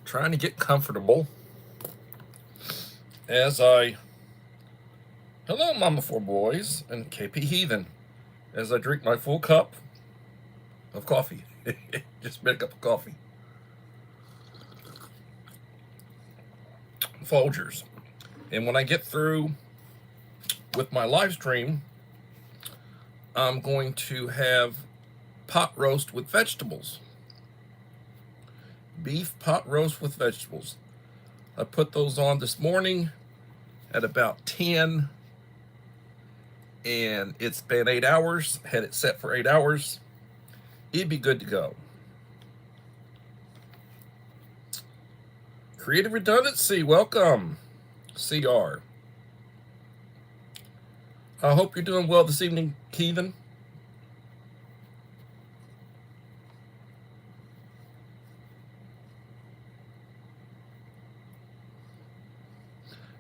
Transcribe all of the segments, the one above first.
trying to get comfortable as I. Hello, Mama Four Boys and KP Heathen. As I drink my full cup of coffee. Just made a cup of coffee. Folgers. And when I get through with my live stream, I'm going to have pot roast with vegetables. Beef pot roast with vegetables. I put those on this morning at about 10, and it's been 8 hours. Had it set for 8 hours. It'd be good to go. Creative Redundancy, welcome, CR. I hope you're doing well this evening, Keithan.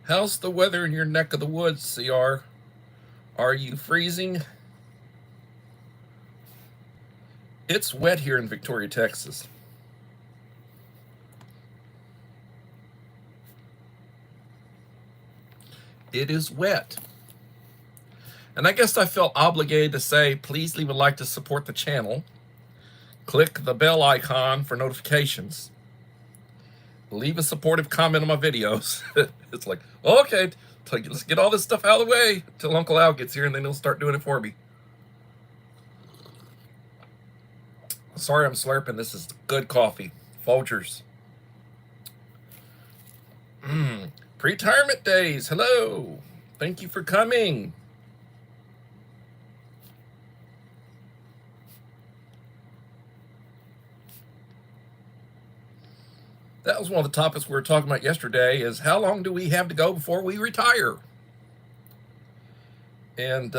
How's the weather in your neck of the woods, CR? Are you freezing? It's wet here in Victoria, Texas. It is wet. And I guess I felt obligated to say, please leave a like to support the channel. Click the bell icon for notifications. Leave a supportive comment on my videos. It's like, okay, let's get all this stuff out of the way till Uncle Al gets here, and then he'll start doing it for me. Sorry I'm slurping. This is good coffee. Folgers. Pre-retirement days. Hello. Thank you for coming. That was one of the topics we were talking about yesterday, is how long do we have to go before we retire? And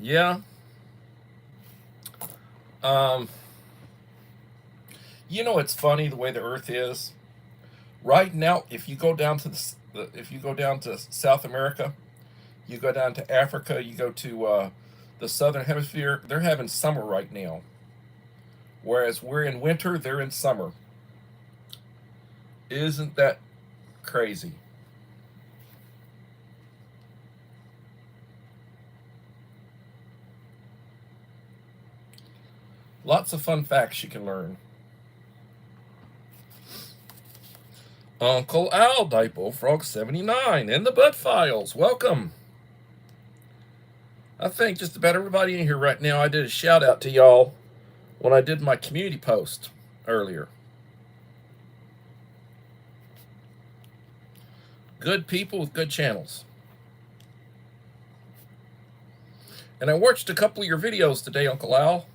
yeah. You know, it's funny the way the earth is. Right now, if you go down to South America, you go down to Africa, you go to the southern hemisphere, they're having summer right now. Whereas we're in winter, they're in summer. Isn't that crazy? Lots of fun facts you can learn. Uncle Al, Dipo Frog 79, and the Bud Files. Welcome. I think just about everybody in here right now. I did a shout out to y'all when I did my community post earlier. Good people with good channels. And I watched a couple of your videos today, Uncle Al.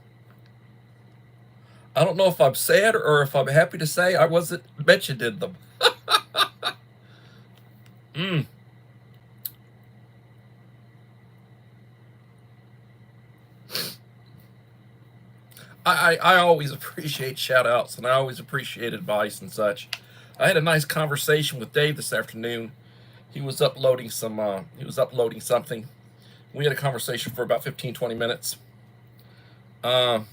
I don't know if I'm sad or if I'm happy to say I wasn't mentioned in them. I always appreciate shout outs, and I always appreciate advice and such. I had a nice conversation with Dave this afternoon. He was uploading something. We had a conversation for about 15-20 minutes. Well,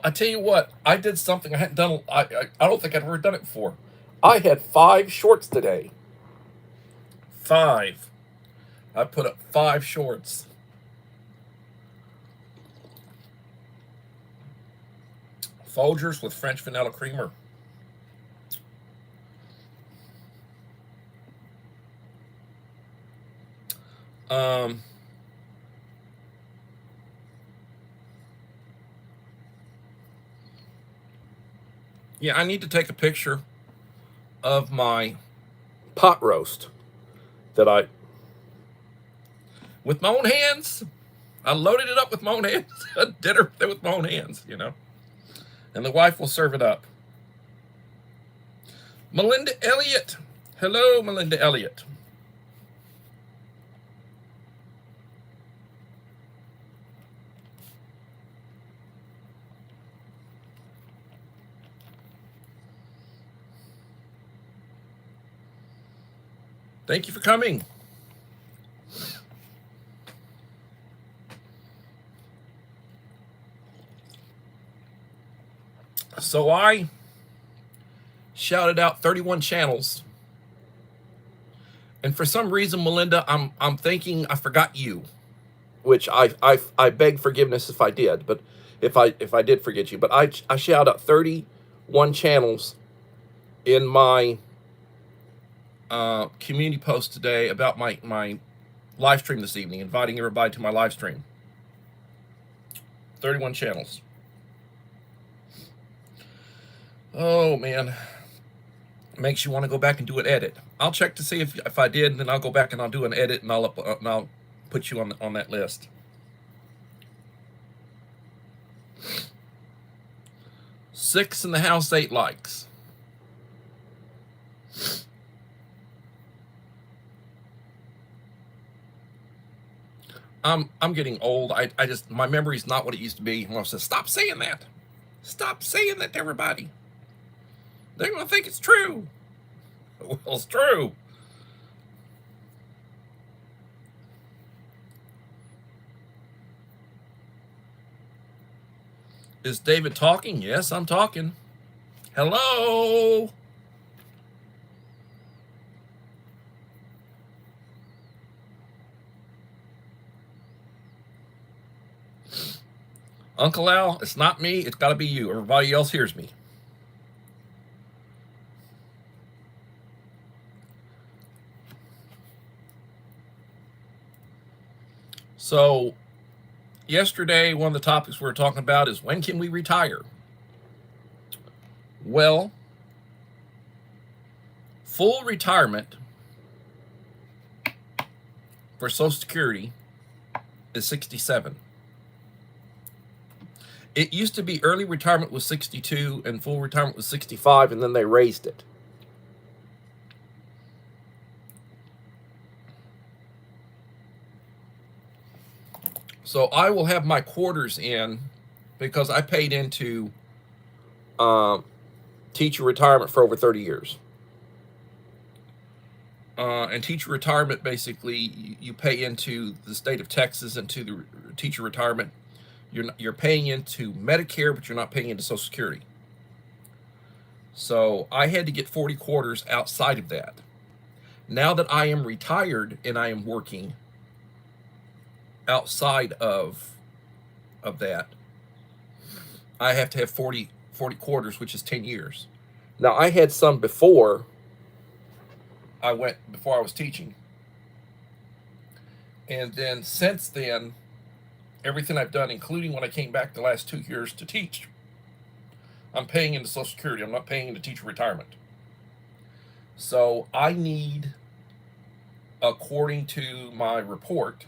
I tell you what, I did something I hadn't done. I don't think I'd ever done it before. I had 5 shorts today. 5. I put up 5 shorts. Folgers with French vanilla creamer. Yeah, I need to take a picture of my pot roast that with my own hands. I loaded it up with my own hands. I did it with my own hands, you know. And the wife will serve it up. Melinda Elliott. Hello, Melinda Elliott. Thank you for coming. So I shouted out 31 channels. And for some reason, Melinda, I'm thinking I forgot you, which I beg forgiveness if I did, but if I did forget you, but I shout out 31 channels in my community post today about my live stream this evening, inviting everybody to my live stream. 31 channels. Oh man, makes you want to go back and do an edit. I'll check to see if I did, and then I'll go back and I'll do an edit, and I'll put you on that list. Six in the house, 8 likes. I'm getting old. I just, my memory's not what it used to be. When I said, stop saying that. Stop saying that to everybody. They're gonna think it's true. Well, it's true. Is David talking? Yes, I'm talking. Hello. Uncle Al, it's not me. It's got to be you. Everybody else hears me. So, yesterday, one of the topics we were talking about is when can we retire? Well, full retirement for Social Security is 67. It used to be early retirement was 62 and full retirement was 65, and then they raised it. So I will have my quarters in because I paid into teacher retirement for over 30 years. And teacher retirement, basically, you pay into the state of Texas and to the teacher retirement. You're paying into Medicare, but you're not paying into Social Security. So I had to get 40 quarters outside of that. Now that I am retired and I am working outside of that, I have to have 40 quarters, which is 10 years. Now I had some before I was teaching. And then since then, everything I've done, including when I came back the last 2 years to teach, I'm paying into Social Security. I'm not paying into teacher retirement. So I need, according to my report,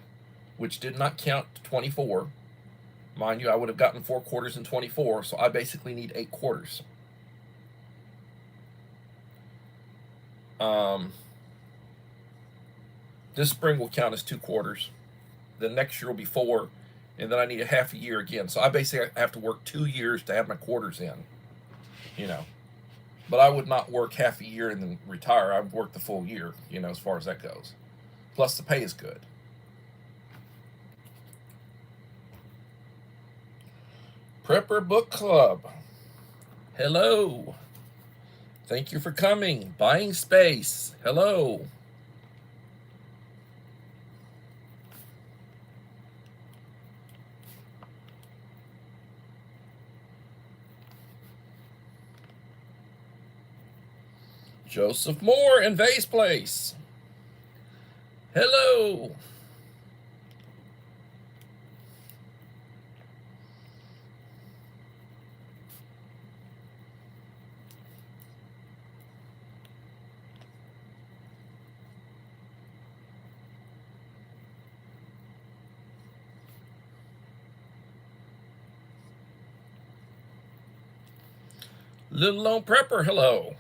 which did not count 24, mind you, I would have gotten 4 quarters in 24, so I basically need 8 quarters. This spring will count as 2 quarters. The next year will be 4, and then I need a half a year again. So I basically have to work 2 years to have my quarters in, you know. But I would not work half a year and then retire. I would work the full year, you know, as far as that goes. Plus the pay is good. Prepper Book Club. Hello. Thank you for coming. Buying Space. Hello. Joseph Moore in Vase Place. Hello. Little Lone Prepper, hello.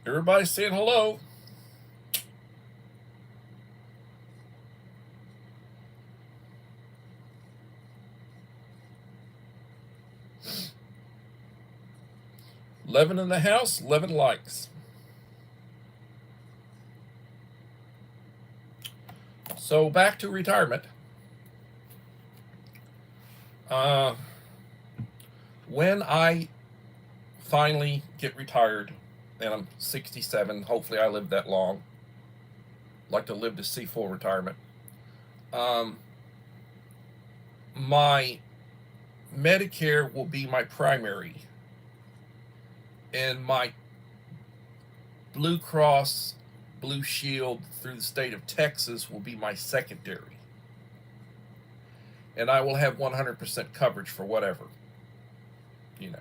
Everybody's saying hello. 11 in the house, 11 likes. So back to retirement. When I finally get retired, and I'm 67, hopefully I live that long. Like to live to see full retirement. My Medicare will be my primary, and my Blue Cross Blue Shield through the state of Texas will be my secondary. And I will have 100% coverage for whatever, you know.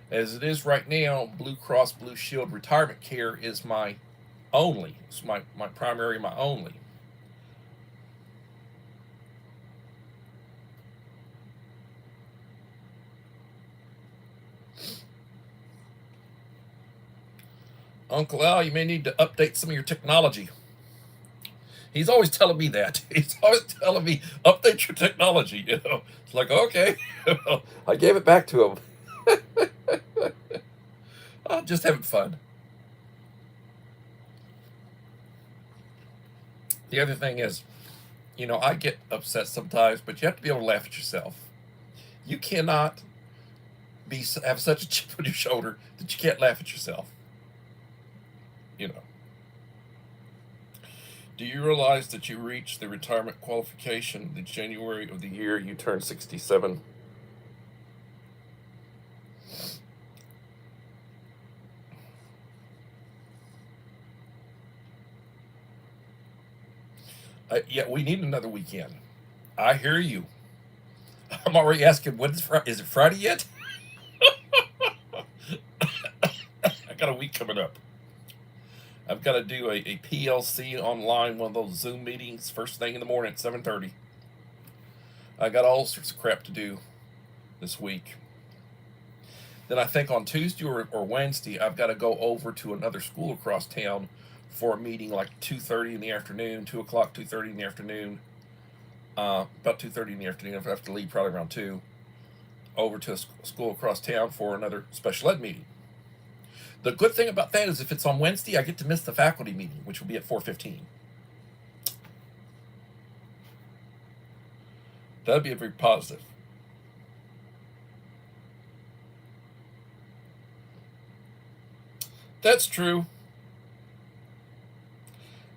As it is right now, Blue Cross Blue Shield retirement care is my only. It's my primary, my only. Uncle Al, you may need to update some of your technology. He's always telling me that. He's always telling me, update your technology, you know. It's like, okay. I gave it back to him. I'm just having fun. The other thing is, you know, I get upset sometimes, but you have to be able to laugh at yourself. You cannot have such a chip on your shoulder that you can't laugh at yourself. You know. Do you realize that you reached the retirement qualification the January of the year you turned 67? Yeah, we need another weekend. I hear you. I'm already asking, when is it Friday yet? I got a week coming up. I've got to do a PLC online, one of those Zoom meetings, first thing in the morning at 7:30. I got all sorts of crap to do this week. Then I think on Tuesday or Wednesday, I've got to go over to another school across town for a meeting like 2:30 in the afternoon, 2 o'clock, 2:30 in the afternoon. About 2:30 in the afternoon. I have to leave probably around 2. Over to a school across town for another special ed meeting. The good thing about that is if it's on Wednesday, I get to miss the faculty meeting, which will be at 4:15. That'd be a very positive. That's true.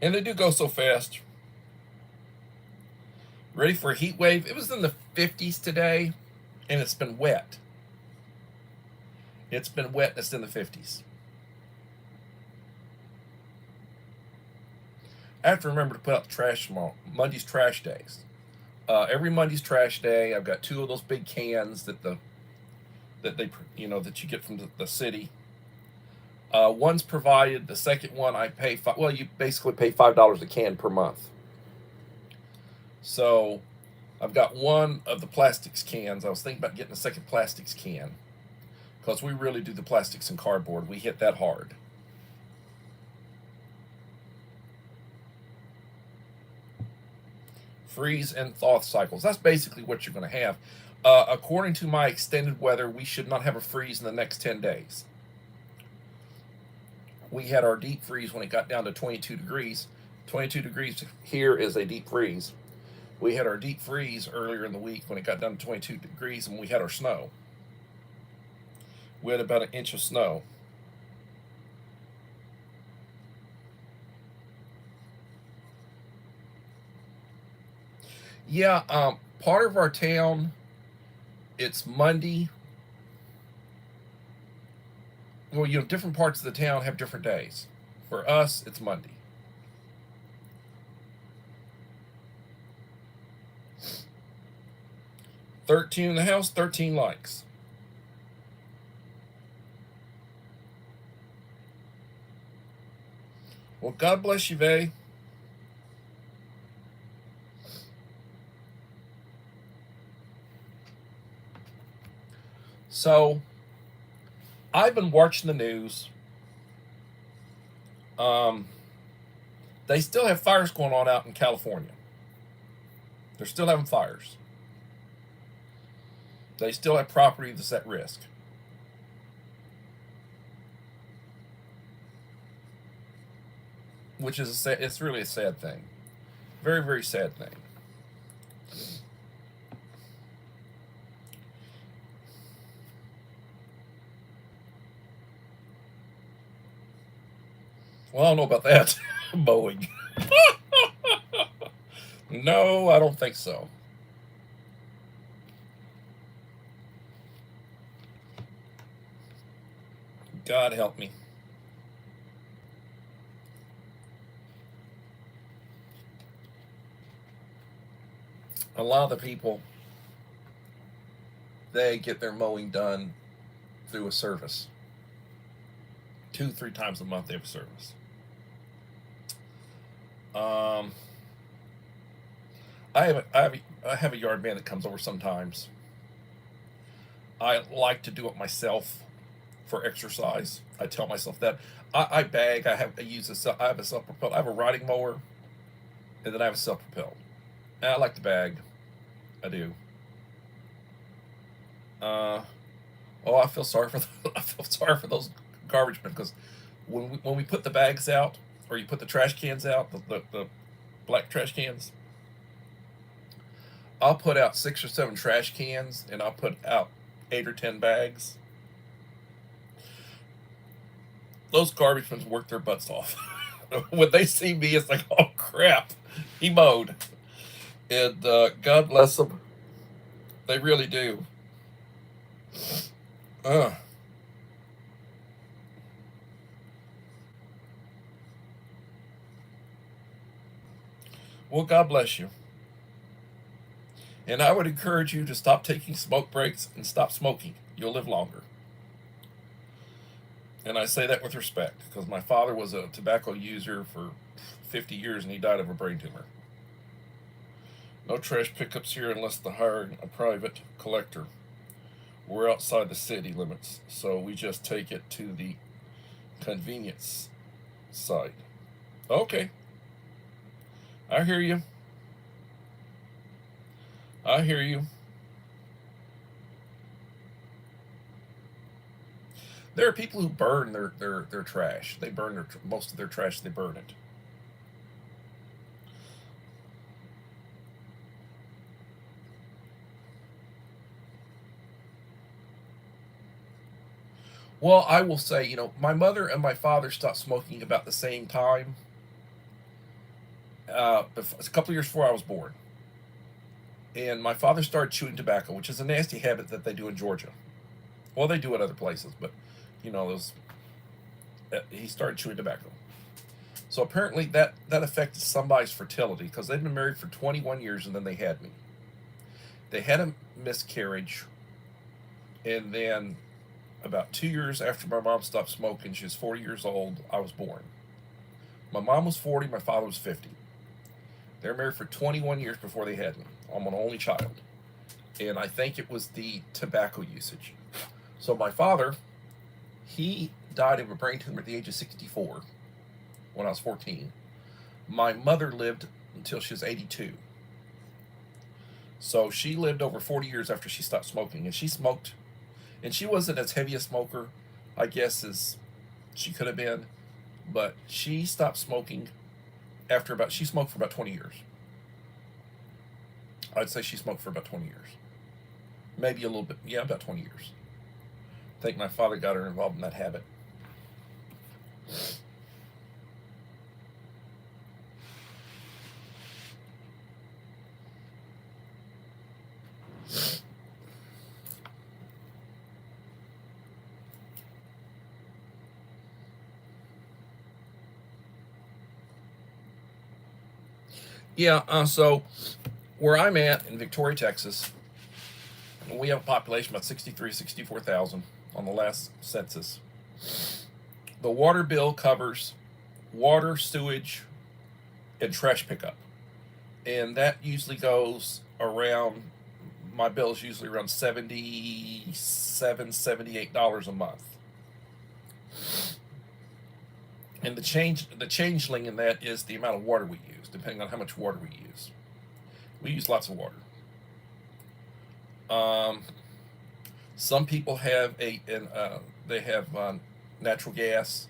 And they do go so fast. Ready for a heat wave? It was in the 50s today, and it's been wet. It's been wet, and it's in the 50s. I have to remember to put out the trash tomorrow. Monday's trash days. Every Monday's trash day. I've got 2 of those big cans that they that you get from the city. One's provided. The second one I pay. Well, you basically pay $5 a can per month. So I've got one of the plastics cans. I was thinking about getting a second plastics can because we really do the plastics and cardboard. We hit that hard. Freeze and thaw cycles. That's basically what you're going to have. According to my extended weather, we should not have a freeze in the next 10 days. We had our deep freeze when it got down to 22 degrees. 22 degrees here is a deep freeze. We had our deep freeze earlier in the week when it got down to 22 degrees, and we had our snow. We had about 1 inch of snow. Yeah, part of our town, it's Monday. Well, different parts of the town have different days. For us, it's Monday. $13 in the house, 13 likes. Well, God bless you, Vay. So, I've been watching the news. They still have fires going on out in California. They're still having fires. They still have property that's at risk. which is it's really a sad thing. Very, very sad thing. Well, I don't know about that. Mowing. No, I don't think so. God help me. A lot of the people, they get their mowing done through a service. 2, 3 times a month they have a service. Um, I have a yard man that comes over sometimes. I like to do it myself for exercise. I tell myself that. I bag. I have a self propelled. I have a riding mower, and then I have a self propelled. And I like to bag. I do. Uh, oh, I feel sorry for I feel sorry for those garbage men because when we put the bags out or you put the trash cans out, the black trash cans, I'll put out 6 or 7 trash cans and I'll put out 8 or 10 bags. Those garbage men work their butts off. When they see me, it's like, oh crap, he mowed. And God bless them. They really do. Uh, well, God bless you. And I would encourage you to stop taking smoke breaks and stop smoking. You'll live longer. And I say that with respect because my father was a tobacco user for 50 years and he died of a brain tumor. No trash pickups here unless they're hiring a private collector. We're outside the city limits, so we just take it to the convenience site. Okay, I hear you. I hear you. There are people who burn their trash. They burn most of their trash. They burn it. Well, I will say, my mother and my father stopped smoking about the same time. A couple of years before I was born, and my father started chewing tobacco, which is a nasty habit that they do in Georgia. Well, they do it other places, but those he started chewing tobacco. So apparently that affected somebody's fertility because they'd been married for 21 years and then they had me. They had a miscarriage, and then about 2 years after my mom stopped smoking, she was 40 years old, I was born. My mom was 40, my father was 50. They were married for 21 years before they had me. I'm an only child. And I think it was the tobacco usage. So my father, he died of a brain tumor at the age of 64 when I was 14. My mother lived until she was 82. So she lived over 40 years after she stopped smoking. And she smoked, and she wasn't as heavy a smoker, I guess, as she could have been. But she stopped smoking she smoked for about 20 years. I'd say she smoked for about 20 years. Maybe a little bit, yeah, about 20 years. I think my father got her involved in that habit. Yeah, so where I'm at in Victoria, Texas, we have a population about 64,000 on the last census. The water bill covers water, sewage, and trash pickup. And that usually goes around, my bill is usually around $78 a month. And the changeling in that is the amount of water we use, depending on how much water we use. We use lots of water. Some people have they have natural gas.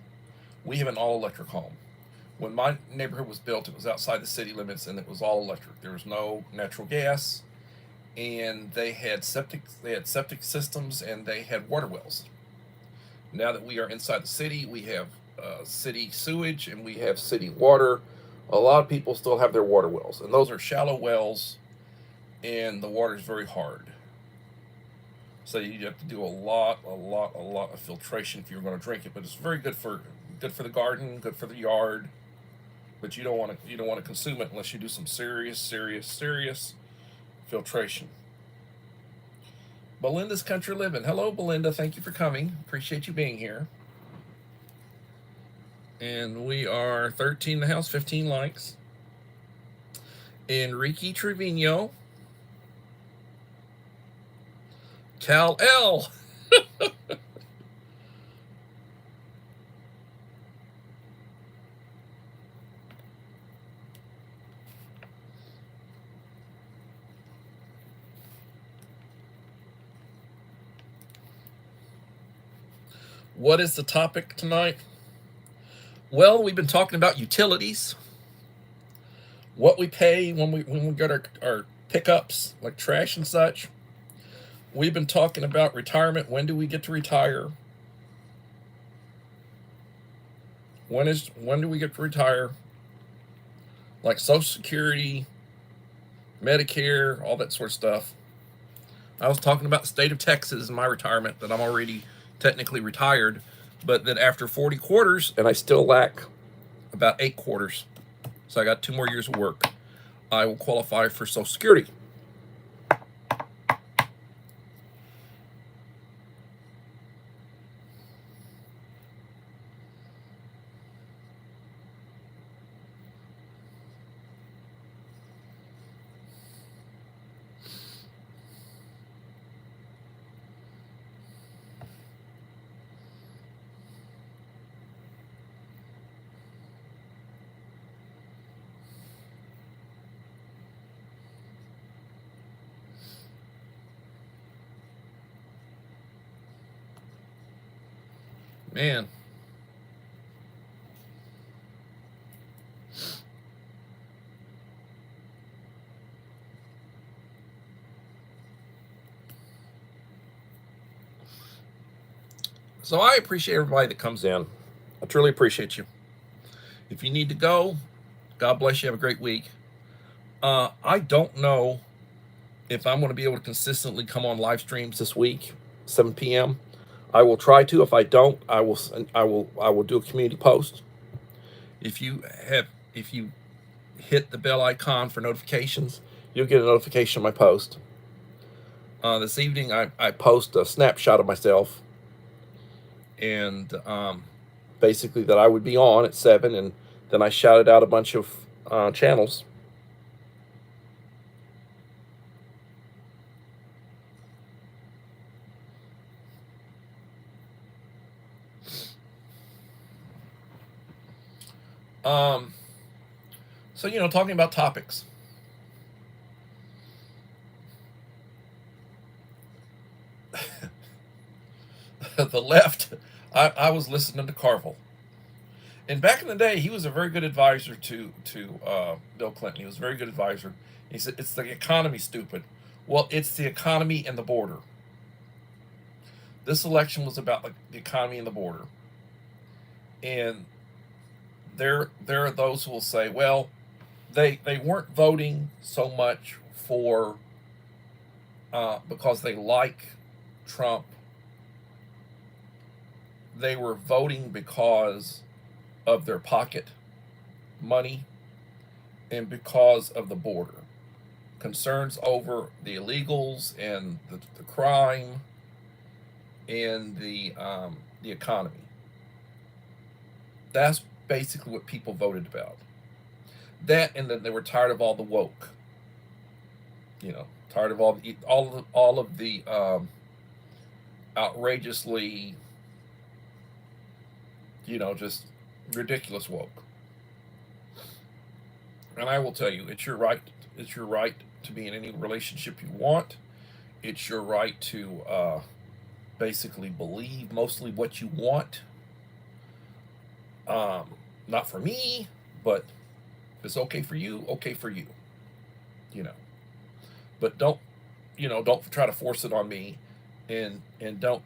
We have an all electric home. When my neighborhood was built, it was outside the city limits, and it was all electric. There was no natural gas, and they had septic systems, and they had water wells. Now that we are inside the city, we have city sewage and we have city water. A lot of people still have their water wells, and those are shallow wells, and the water is very hard. So you have to do a lot of filtration if you're going to drink it. But it's very good for the garden, good for the yard. But you don't want to consume it unless you do some serious filtration. Belinda's Country Living. Hello, Belinda. Thank you for coming. Appreciate you being here. And we are 13 in the house, 15 likes. Enrique Trevino. Cal L. What is the topic tonight? Well, we've been talking about utilities, what we pay when we get our pickups, like trash and such. We've been talking about retirement. When do we get to retire? When do we get to retire? Like Social Security, Medicare, all that sort of stuff. I was talking about the state of Texas and my retirement, that I'm already technically retired, but that after 40 quarters, and I still lack about 8 quarters, so I got 2 more years of work, I will qualify for Social Security. Man. So I appreciate everybody that comes in. I truly appreciate you. If you need to go, God bless you. Have a great week. I don't know if I'm going to be able to consistently come on live streams this week, 7 p.m. I will try to. If I don't, I will do a community post. If you hit the bell icon for notifications, you'll get a notification of my post. This evening, I post a snapshot of myself, and basically that I would be on at 7, and then I shouted out a bunch of channels. So, talking about topics. The left, I was listening to Carville. And back in the day, he was a very good advisor to Bill Clinton. He was a very good advisor. He said, it's the economy, stupid. Well, it's the economy and the border. This election was about the economy and the border. And there are those who will say, well, they weren't voting so much for because they like Trump. They were voting because of their pocket money and because of the border. Concerns over the illegals and the crime and the economy. That's basically what people voted about. That, and then they were tired of all the woke. Tired of all of the outrageously, just ridiculous woke. And I will tell you, it's your right. It's your right to be in any relationship you want. It's your right to basically believe mostly what you want. Not for me, But if it's okay for you, okay for you. You know. But don't, don't try to force it on me, and don't,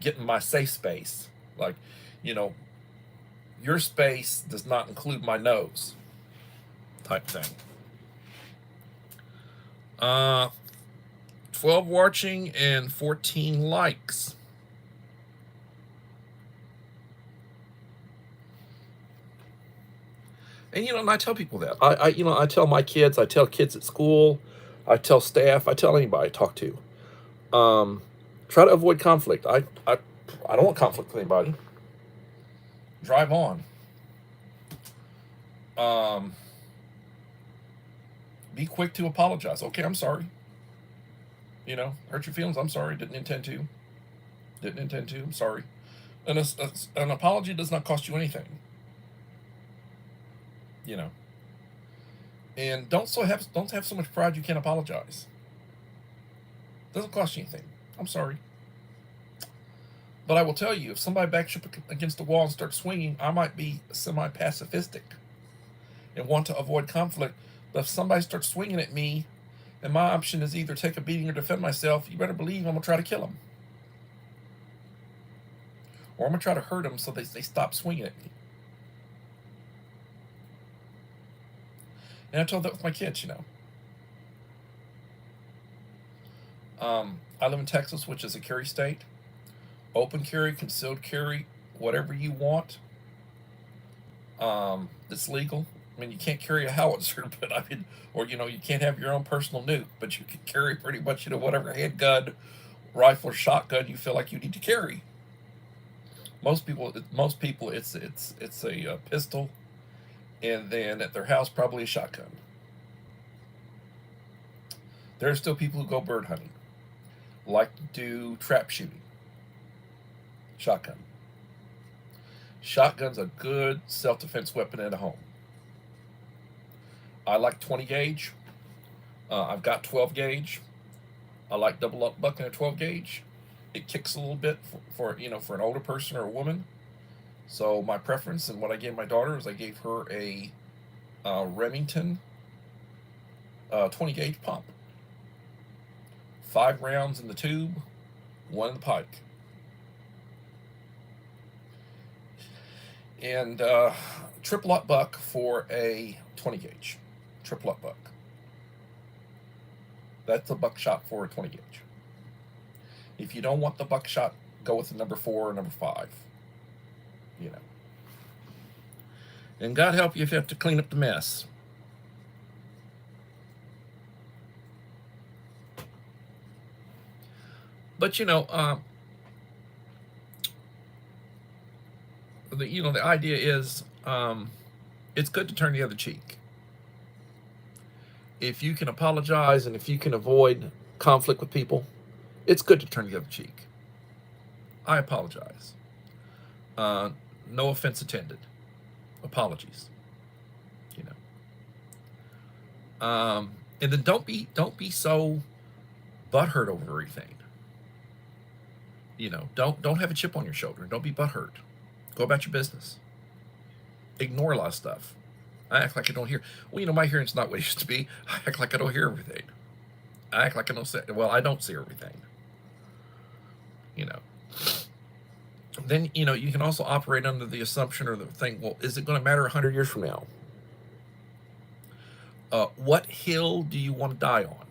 get in my safe space. Like, you know, your space does not include my nose, type thing. 12 watching and 14 likes. And and I tell people that. I tell my kids, I tell kids at school, I tell staff, I tell anybody I talk to. Try to avoid conflict. I don't want conflict with anybody. Drive on. Be quick to apologize. Okay, I'm sorry. Hurt your feelings. I'm sorry. Didn't intend to. I'm sorry. And an apology does not cost you anything. And don't have so much pride you can't apologize. Doesn't cost you anything. I'm sorry. But I will tell you, if somebody backs you up against the wall and starts swinging, I might be semi-pacifistic and want to avoid conflict. But if somebody starts swinging at me, and my option is either take a beating or defend myself, you better believe I'm going to try to kill them. Or I'm going to try to hurt them so they stop swinging at me. And I told that with my kids, I live in Texas, which is a carry state. Open carry, concealed carry, whatever you want. It's legal. I mean, you can't carry a howitzer, but or you can't have your own personal nuke, but you can carry pretty much whatever handgun, rifle, or shotgun you feel like you need to carry. Most people, it's a pistol, and then at their house probably a shotgun. There are still people who go bird hunting, like to do trap shooting. Shotgun. Shotgun's a good self-defense weapon at a home. I like 20 gauge. I've got 12 gauge. I like double up buck in a 12 gauge. It kicks a little bit for an older person or a woman. So my preference and what I gave my daughter is I gave her a Remington 20 gauge pump. 5 rounds in the tube, 1 in the pike. And triple up buck for a 20 gauge. Triple up buck. That's a buckshot for a 20 gauge. If you don't want the buckshot, go with the number 4 or number 5. And God help you if you have to clean up the mess. But the idea is it's good to turn the other cheek. If you can apologize and if you can avoid conflict with people, it's good to turn the other cheek. I apologize. No offense intended. Apologies. And then don't be so butthurt over everything. Don't have a chip on your shoulder. Don't be butthurt. Go about your business. Ignore a lot of stuff. I act like I don't hear. Well, my hearing's not what it used to be. I act like I don't hear everything. I act like I don't see. Well, I don't see everything. Then, you can also operate under the assumption or the thing, well, is it going to matter 100 years from now? What hill do you want to die on?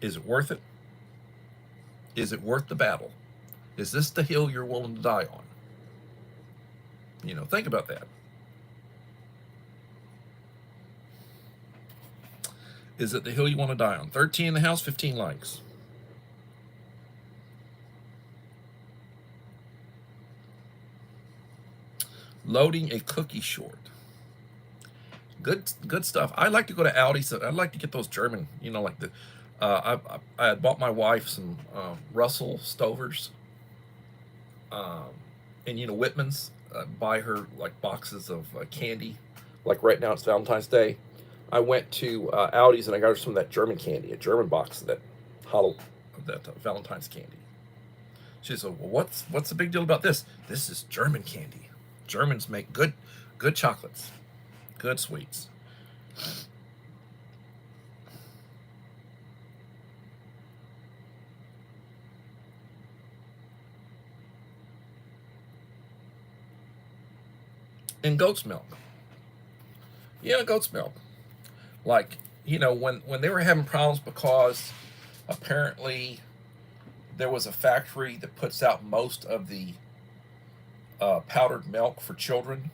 Is it worth it? Is it worth the battle? Is this the hill you're willing to die on? Think about that. Is it the hill you want to die on? 13 in the house, 15 likes. Loading a cookie short. Good stuff. I like to go to Aldi, so I'd like to get those German, like the. I had bought my wife some Russell Stovers, and Whitman's. Buy her like boxes of candy. Like right now it's Valentine's Day. I went to Aldi's and I got her some of that German candy, a German box of that Valentine's candy. She said, "Well, what's the big deal about this? This is German candy. Germans make good chocolates." Good sweets. And goat's milk. Yeah, goat's milk. Like, when they were having problems because apparently there was a factory that puts out most of the powdered milk for children.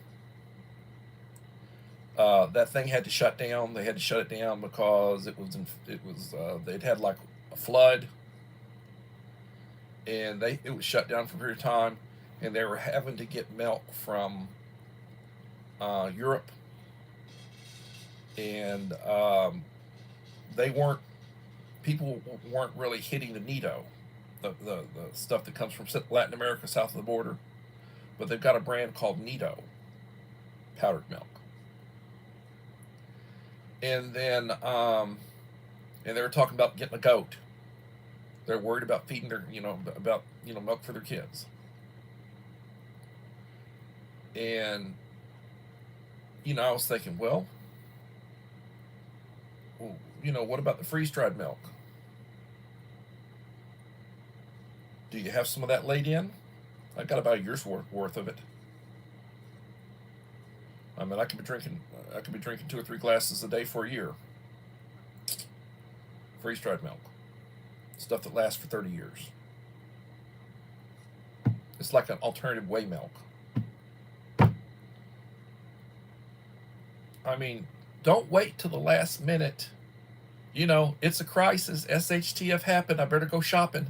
That thing had to shut down. They had to shut it down because they'd had like a flood, and it was shut down for a period of time, and they were having to get milk from Europe, and people weren't really hitting the Nido, the stuff that comes from Latin America south of the border, but they've got a brand called Nido powdered milk. And then and they were talking about getting a goat. They're worried about feeding their milk for their kids. And I was thinking, well, what about the freeze-dried milk? Do you have some of that laid in? I got about a year's worth of it. I mean, I could be drinking 2 or 3 glasses a day for a year. Freeze-dried milk, stuff that lasts for 30 years. It's like an alternative whey milk. I mean, don't wait till the last minute. It's a crisis. SHTF happened. I better go shopping.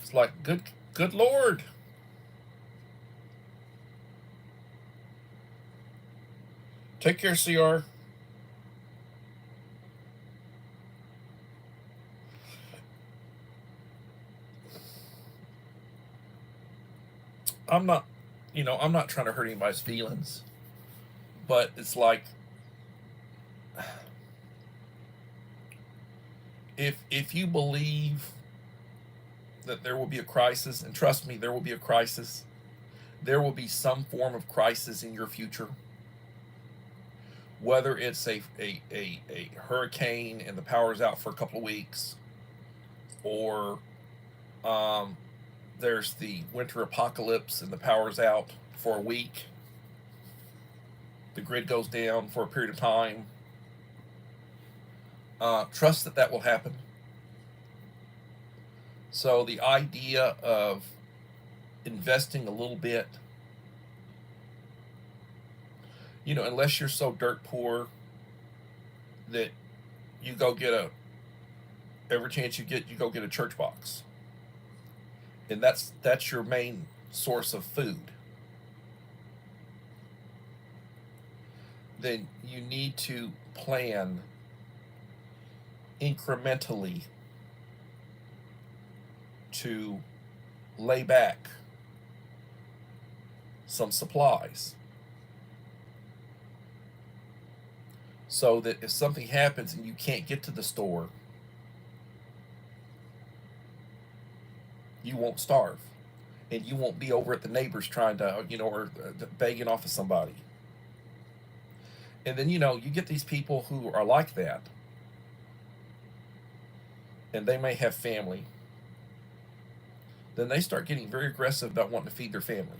It's like, good Lord. Take care, CR. I'm not trying to hurt anybody's feelings, but it's like, if you believe that there will be a crisis, and trust me, there will be a crisis, there will be some form of crisis in your future. Whether it's a hurricane and the power's out for a couple of weeks, or there's the winter apocalypse and the power's out for a week, the grid goes down for a period of time. Trust that will happen. So the idea of investing a little bit, unless you're so dirt poor that you go get every chance you get, you go get a church box, and that's your main source of food, then you need to plan incrementally to lay back some supplies, so that if something happens and you can't get to the store, you won't starve, and you won't be over at the neighbors trying to, or begging off of somebody. And then, you get these people who are like that, and they may have family. Then they start getting very aggressive about wanting to feed their family,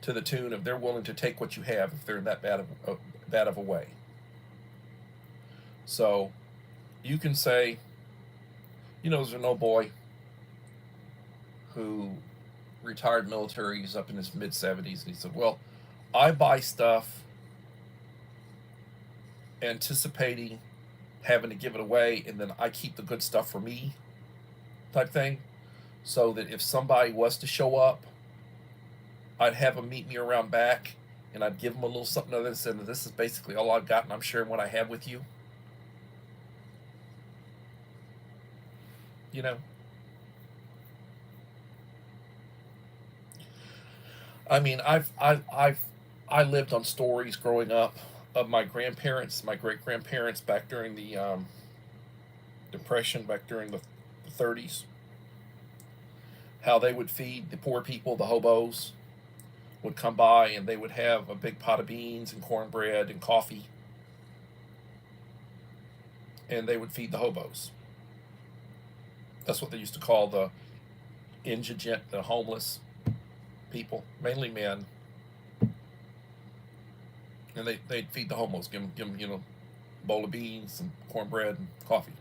to the tune of they're willing to take what you have if they're in that bad of a way. So you can say, there's an old boy who retired military. He's up in his mid-70s, and he said, well, I buy stuff anticipating having to give it away, and then I keep the good stuff for me, type thing, so that if somebody was to show up, I'd have them meet me around back, and I'd give them a little something other than, this is basically all I've got, and I'm sharing what I have with you. I mean, I lived on stories growing up of my grandparents, my great grandparents, back during the Depression, back during the 30s, how they would feed the poor people, the hobos, would come by, and they would have a big pot of beans and cornbread and coffee, and they would feed the hobos. That's what they used to call the indigent, the homeless people, mainly men. And they'd feed the homos, give them, a bowl of beans, some cornbread, and coffee.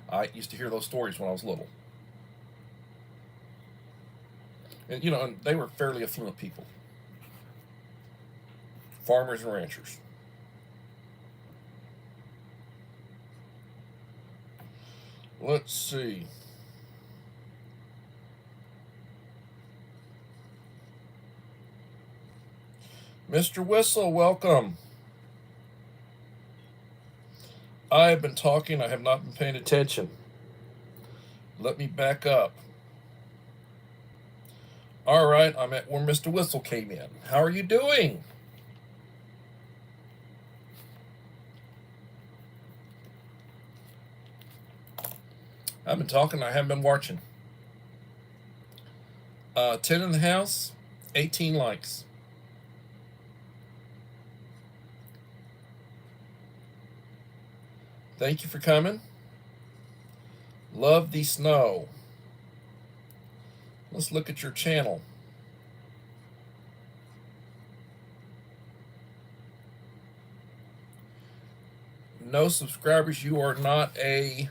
I used to hear those stories when I was little. And, and they were fairly affluent people. Farmers and ranchers. Let's see. Mr. Whistle, welcome. I have been talking. I have not been paying attention. Let me back up. All right, I'm at where Mr. Whistle came in. How are you doing? I've been talking. I haven't been watching. 10 in the house, 18 likes. Thank you for coming. Love the snow. Let's look at your channel. No subscribers. You are not a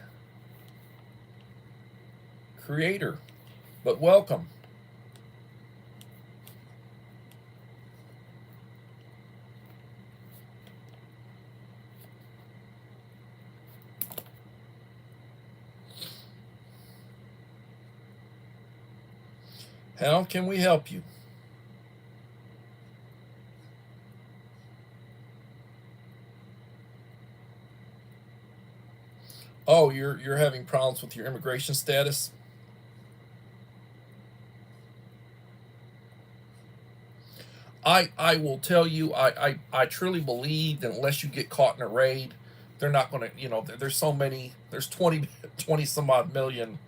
creator, but welcome. How can we help you? Oh, you're having problems with your immigration status? I will tell you, I truly believe that unless you get caught in a raid, they're not going to, there's so many, there's 20 some odd million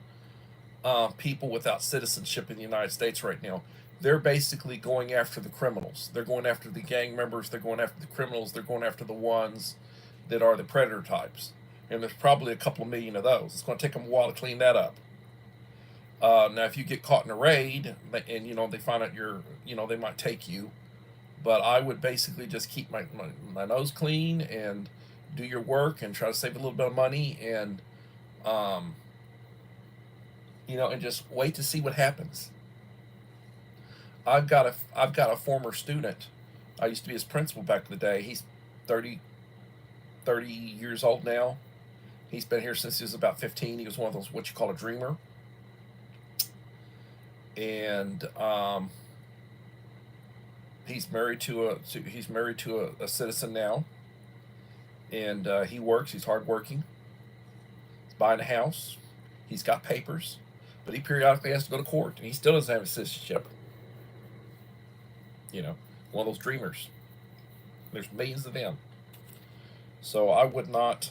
people without citizenship in the United States right now. They're basically going after the criminals. They're going after the gang members. They're going after the criminals. They're going after the ones that are the predator types. And there's probably a couple of million of those. It's going to take them a while to clean that up. Now, if you get caught in a raid and, they find out they might take you. But I would basically just keep my nose clean and do your work and try to save a little bit of money and, and just wait to see what happens. I've got a former student. I used to be his principal back in the day. He's 30 years old now. He's been here since he was about 15. He was one of those, what you call a dreamer. And he's married to a citizen now. And he works. He's hardworking. He's buying a house. He's got papers. But he periodically has to go to court, and he still doesn't have a citizenship. One of those dreamers. There's millions of them. So I would not.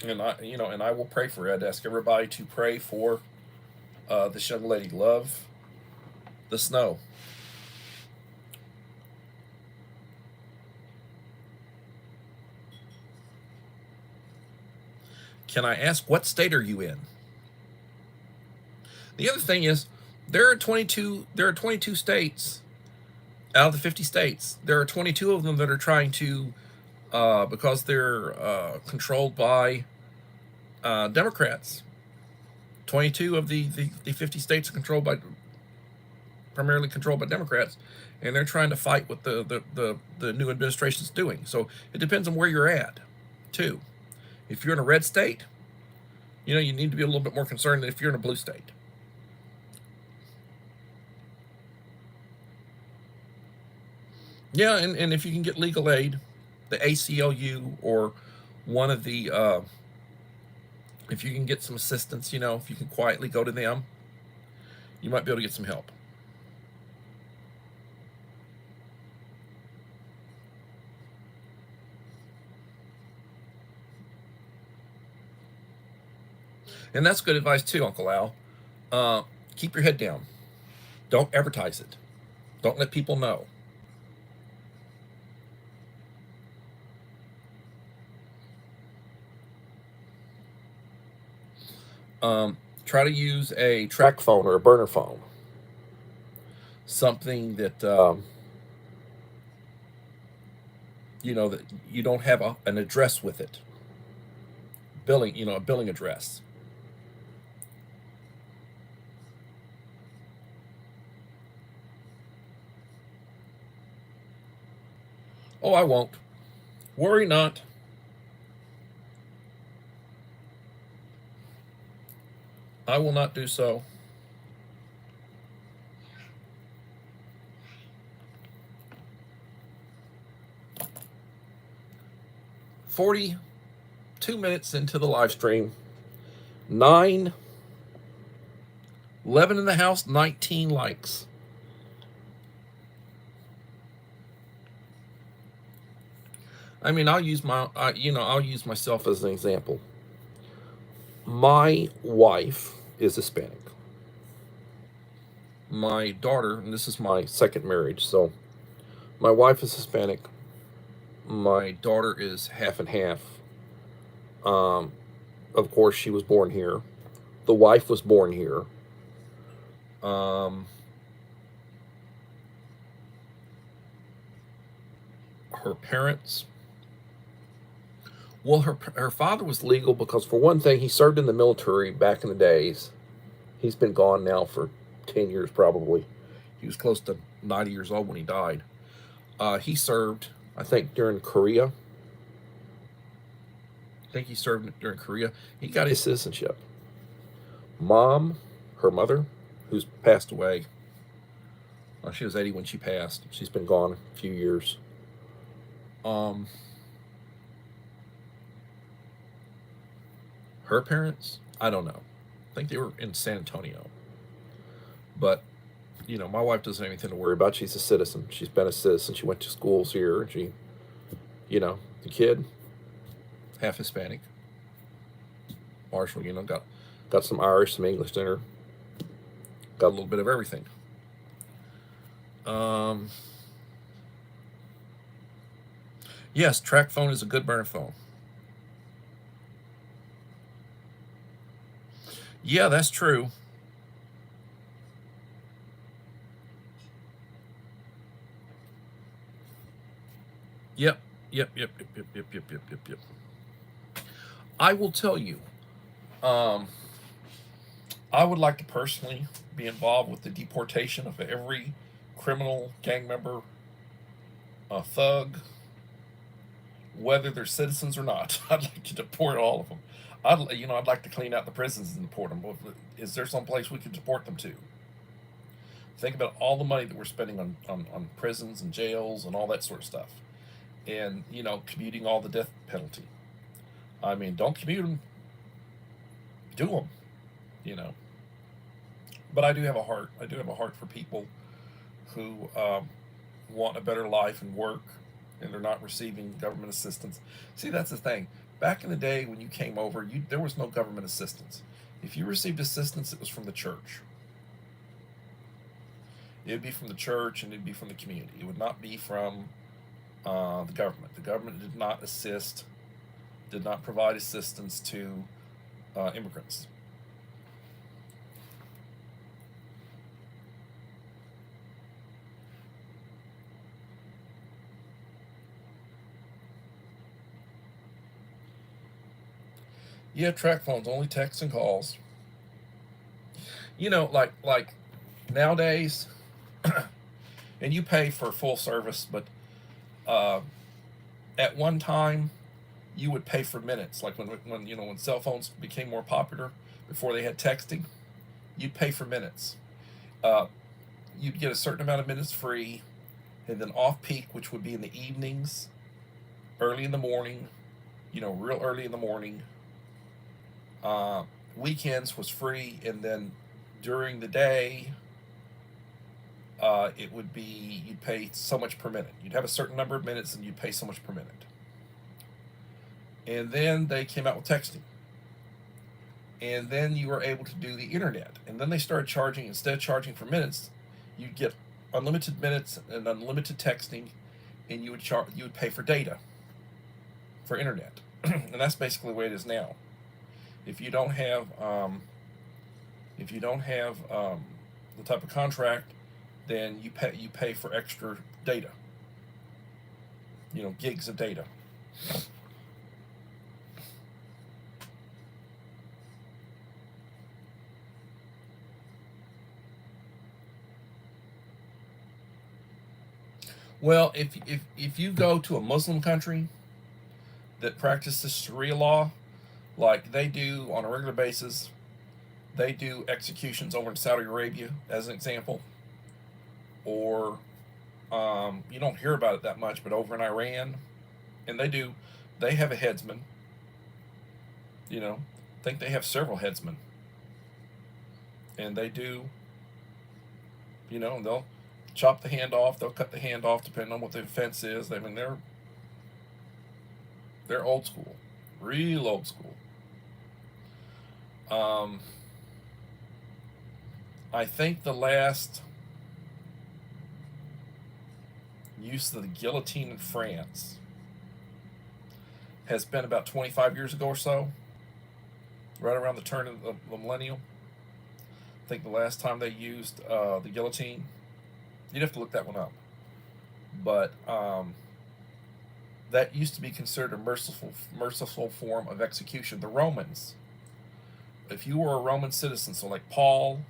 And I will pray for it. I'd ask everybody to pray for this young lady. Love the snow. Can I ask, what state are you in? The other thing is, there are 22 states out of the 50 states. There are 22 of them that are trying to, because they're controlled by Democrats. 22 of the 50 states are primarily controlled by Democrats, and they're trying to fight what the new administration is doing. So it depends on where you're at, too. If you're in a red state, you need to be a little bit more concerned than if you're in a blue state. Yeah, and if you can get legal aid, the ACLU or one of the, if you can get some assistance, if you can quietly go to them, you might be able to get some help. And that's good advice too, Uncle Al. Keep your head down. Don't advertise it. Don't let people know. Try to use a track phone or a burner phone. Something that, that you don't have an address with it. Billing, a billing address. Oh, I won't. Worry not. I will not do so. $42 into the live stream. 11 in the house, 19 likes. I mean, I'll use myself as an example. My wife is Hispanic. My daughter, and this is my second marriage, so my wife is Hispanic. My daughter is half and half. Of course, she was born here. The wife was born here. Her parents. Well, her father was legal because, for one thing, he served in the military back in the days. He's been gone now for 10 years probably. He was close to 90 years old when he died. He served, I think, during Korea. He got his citizenship. Mom, her mother, who's passed away. She was 80 when she passed. She's been gone a few years. Her parents, I don't know. I think they were in San Antonio. But, my wife doesn't have anything to worry about. She's a citizen. She's been a citizen. She went to schools here. And she, the kid, half Hispanic. Marshall, got some Irish, some English in her. Got a little bit of everything. Yes, track phone is a good burner phone. Yeah, that's true. Yep. I will tell you, I would like to personally be involved with the deportation of every criminal, gang member, thug, whether they're citizens or not. I'd like to deport all of them. I'd like to clean out the prisons and deport them. Is there some place we could deport them to? Think about all the money that we're spending on prisons and jails and all that sort of stuff. And, commuting all the death penalty. I mean, don't commute them. Do them, But I do have a heart. I do have a heart for people who want a better life and work, and they're not receiving government assistance. See, that's the thing. Back in the day when you came over, there was no government assistance. If you received assistance, it was from the church. It would be from the church, and it would be from the community. It would not be from the government. The government did not provide assistance to immigrants. Yeah, track phones, only texts and calls. Like nowadays, and you pay for full service, but at one time, you would pay for minutes. Like when cell phones became more popular, before they had texting, you'd pay for minutes. You'd get a certain amount of minutes free, and then off peak, which would be in the evenings, early in the morning, real early in the morning. Weekends was free, and then during the day, it would be, you'd pay so much per minute. You'd have a certain number of minutes, and you'd pay so much per minute. And then they came out with texting. and then you were able to do the internet. And then they started charging, instead of charging for minutes, you'd get unlimited minutes and unlimited texting, and you would pay for data for internet. And that's basically the way it is now. If you don't have the type of contract, then you pay for extra data. Gigs of data. Well, if you go to a Muslim country that practices Sharia law, like they do on a regular basis, they do executions over in Saudi Arabia, as an example, or you don't hear about it that much, but over in Iran, and they have a headsman. I think they have several headsmen, and they do. They'll chop the hand off, they'll cut the hand off, depending on what the offense is. I mean, they're old school, real old school. I think the last use of the guillotine in France has been about 25 years ago or so, right around the turn of the millennium. I think the last time they used the guillotine, you'd have to look that one up, but that used to be considered a merciful form of execution. The Romans, if you were a Roman citizen, so like Paul,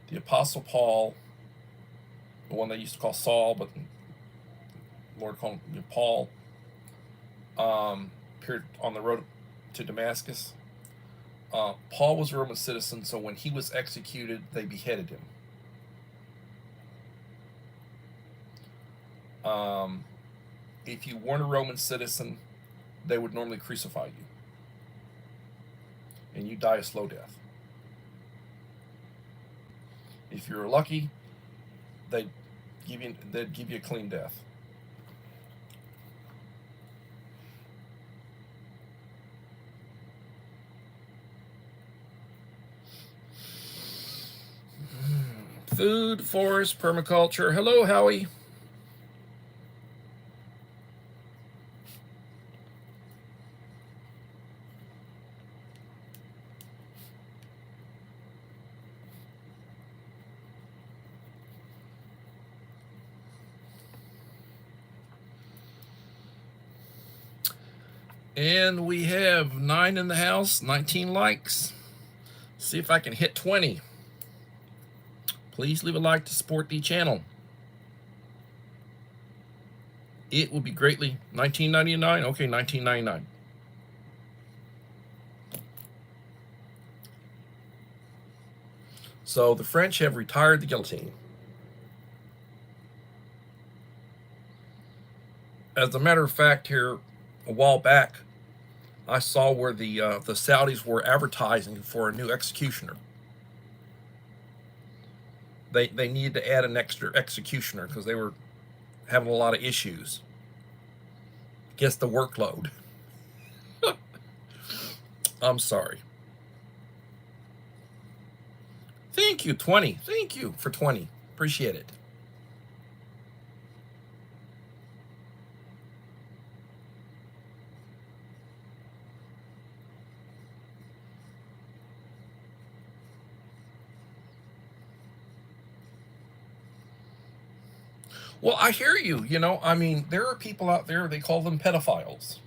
the Apostle Paul, the one they used to call Saul, but the Lord called him Paul, appeared on the road to Damascus. Paul was a Roman citizen, so when he was executed, they beheaded him. If you weren't a Roman citizen, they would normally crucify you, and you die a slow death. If you're lucky, they'd give you a clean death. Food, forest, permaculture. Hello, Howie. And we have 9 in the house, 19 likes. See if I can hit 20. Please leave a like to support the channel. It will be greatly $19.99. Okay, $19.99. So the French have retired the guillotine. As a matter of fact, here a while back, I saw where the Saudis were advertising for a new executioner. They needed to add an extra executioner because they were having a lot of issues. Guess the workload. I'm sorry. Thank you, 20. Thank you for 20. Appreciate it. Well, I hear you. I mean, there are people out there, they call them pedophiles.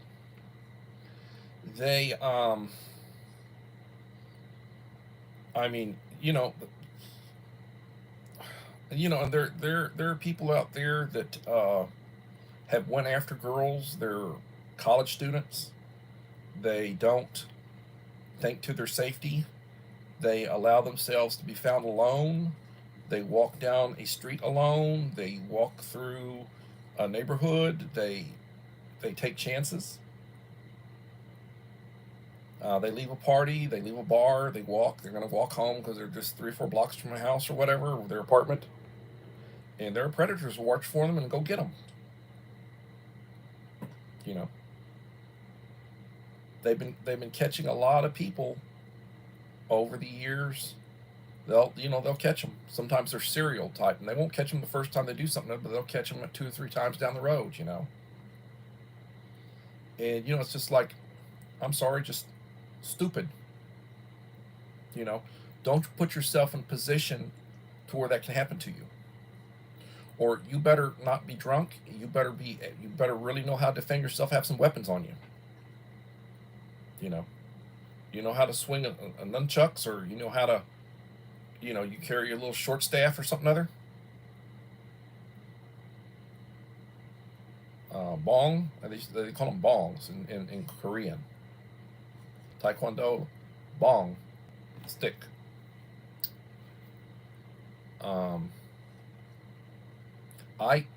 They, I mean, and there are people out there that have went after girls. They're college students. They don't think to their safety. They allow themselves to be found alone. They walk down a street alone. They walk through a neighborhood. They take chances. They leave a party. They leave a bar. They walk. They're going to walk home because they're just 3 or 4 blocks from their house or whatever, or their apartment. And their predators will watch for them and go get them. They've been catching a lot of people over the years, they'll catch them. Sometimes they're serial type, and they won't catch them the first time they do something, but they'll catch them 2 or 3 times down the road. And it's just like, I'm sorry, just stupid. Don't put yourself in a position to where that can happen to you. Or you better not be drunk. You better really know how to defend yourself. Have some weapons on you. You know how to swing a nunchucks, or you know how to, you carry a little short staff or something other. Bong, they call them bongs in Korean. Taekwondo, bong, stick. I,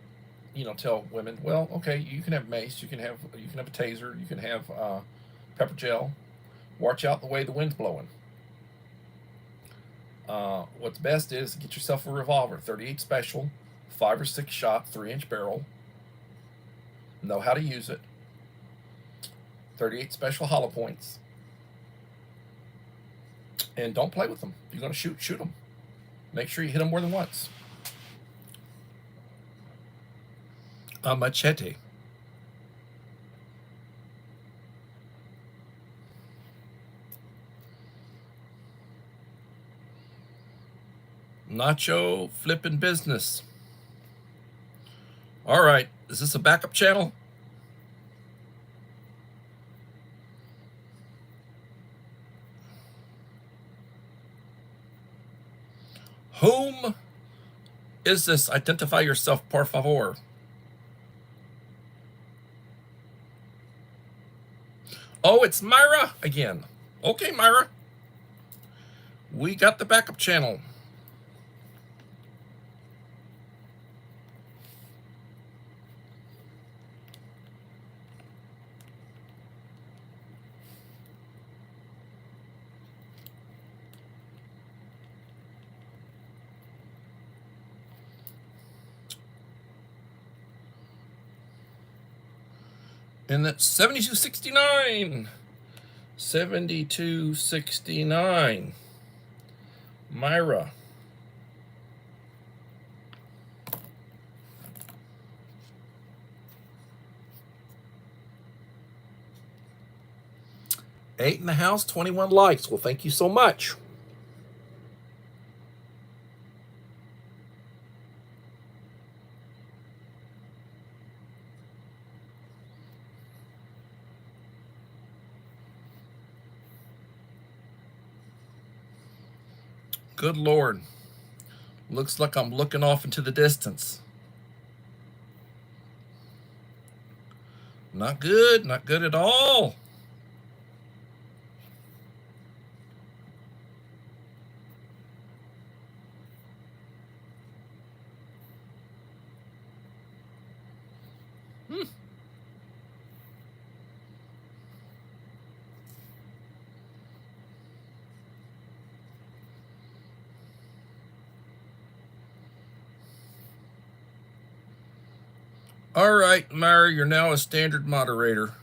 tell women, well, okay, you can have mace, you can have a taser, you can have pepper gel. Watch out the way the wind's blowing. What's best is get yourself a revolver, 38 special, 5 or 6 shot, 3-inch barrel. Know how to use it. 38 special hollow points. And don't play with them. If you're going to shoot them. Make sure you hit them more than once. A machete. Nacho flipping business. All right. Is this a backup channel? Whom is this? Identify yourself, por favor. Oh, it's Myra again. Okay, Myra. We got the backup channel. And that's 7269. 7269. Myra. Eight in the house, 21 likes. Well, thank you so much. Good Lord. Looks like I'm looking off into the distance. Not good. Not good at all. All right, Myra, you're now a standard moderator.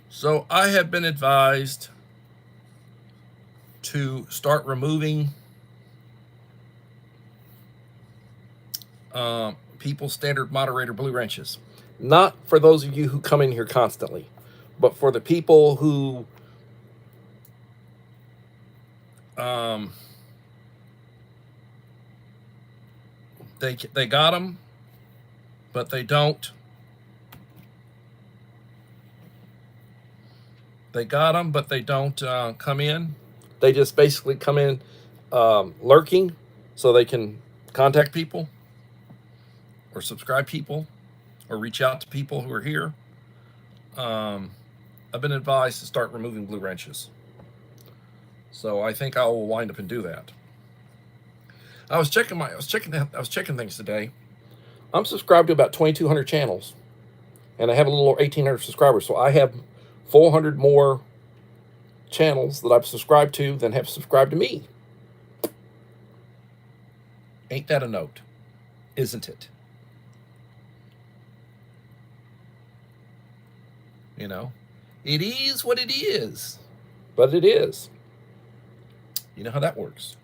So I have been advised to start removing people's standard moderator blue wrenches. Not for those of you who come in here constantly, but for the people who they got them, but they don't. They got them, but they don't come in. They just basically come in lurking so they can contact people or subscribe people or reach out to people who are here. I've been advised to start removing blue wrenches. So I think I will wind up and do that. I was checking things today. I'm subscribed to about 2,200 channels, and I have a little over 1,800 subscribers. So I have 400 more channels that I've subscribed to than have subscribed to me. Ain't that a note? Isn't it? You know, it is what it is, but it is. You know how that works.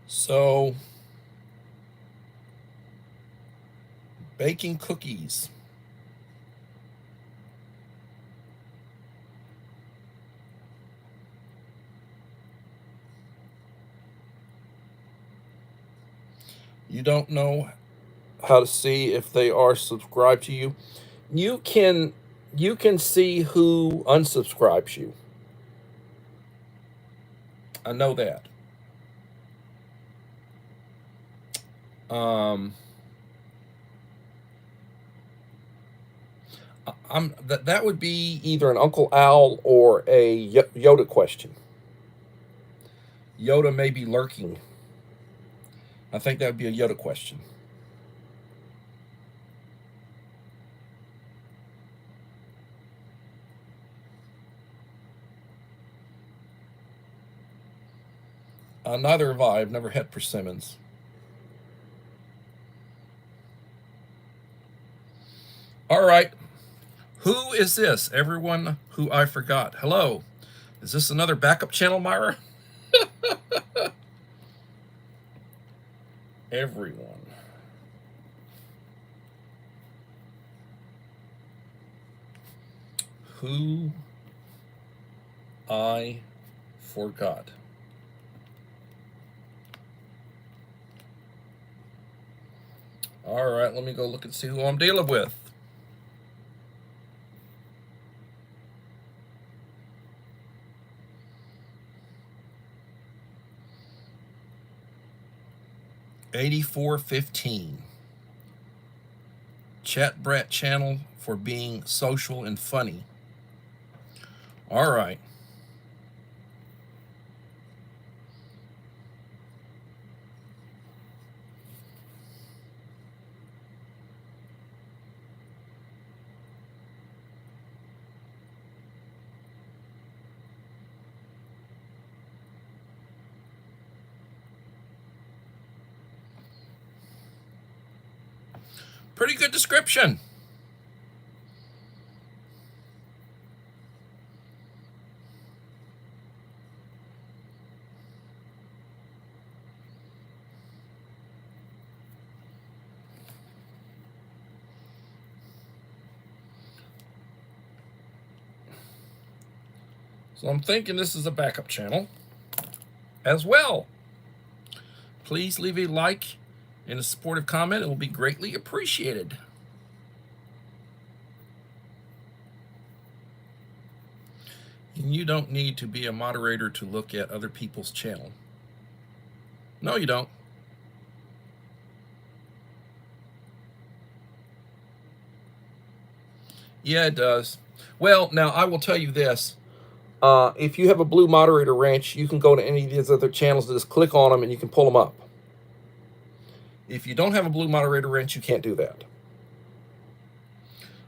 So, baking cookies. You don't know how to see if they are subscribed to you. You can see who unsubscribes you. I know that. That would be either an Uncle Al or a Yoda question. Yoda may be lurking. I think that would be a Yoda question. Neither have I. I've never had persimmons. All right. Who is this? Everyone who I forgot. Hello. Is this another backup channel, Myra? Everyone. Who I forgot. All right, let me go look and see who I'm dealing with. $84.15. Chat Brat channel for being social and funny. All right. Pretty good description. So I'm thinking this is a backup channel as well. Please leave a like and a supportive comment. It will be greatly appreciated. And you don't need to be a moderator to look at other people's channel. No, you don't. Yeah, it does. Well, now I will tell you this. If you have a blue moderator wrench, you can go to any of these other channels and just click on them and you can pull them up. If you don't have a blue moderator wrench, you can't do that.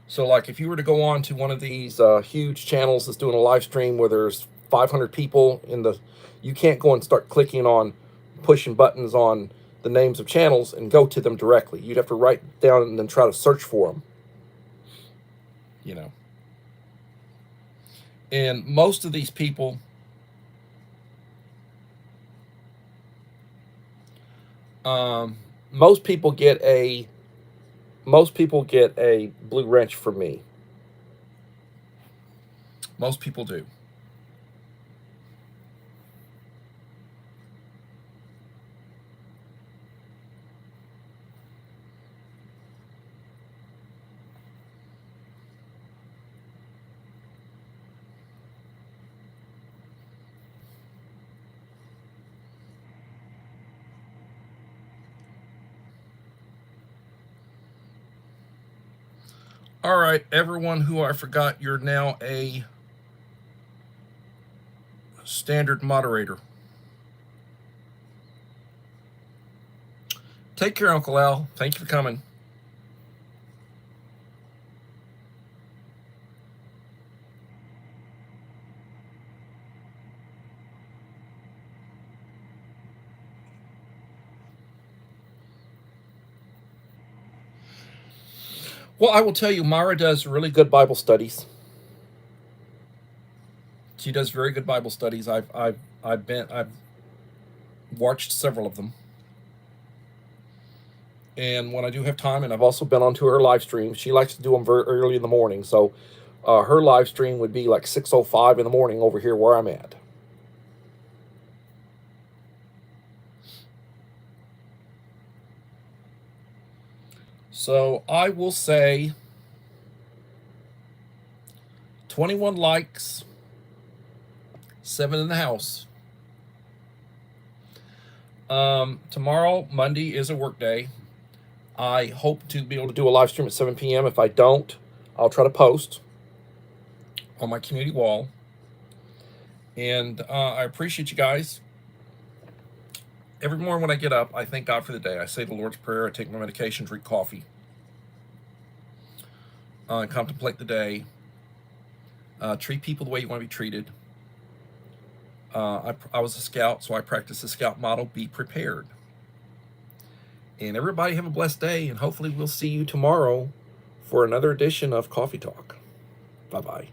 So like if you were to go on to one of these huge channels that's doing a live stream where there's 500 people in the, you can't go and start clicking on, pushing buttons on the names of channels and go to them directly. You'd have to write down and then try to search for them. You know. And most of these people, most people get a blue wrench from me. Most people do. All right, everyone who I forgot, you're now a standard moderator. Take care, Uncle Al. Thank you for coming. Well, I will tell you, Myra does really good Bible studies. She does very good Bible studies. I've watched several of them. And when I do have time, and I've also been onto her live stream, she likes to do them very early in the morning. So her live stream would be like 6:05 in the morning over here where I'm at. So I will say 21 likes, 7 in the house. Tomorrow, Monday, is a work day. I hope to be able to do a live stream at 7 p.m. If I don't, I'll try to post on my community wall. And I appreciate you guys. Every morning when I get up, I thank God for the day. I say the Lord's Prayer, I take my medication, drink coffee, contemplate the day, treat people the way you want to be treated. I was a scout, so I practice the scout motto, be prepared. And everybody have a blessed day, and hopefully we'll see you tomorrow for another edition of Coffee Talk. Bye-bye.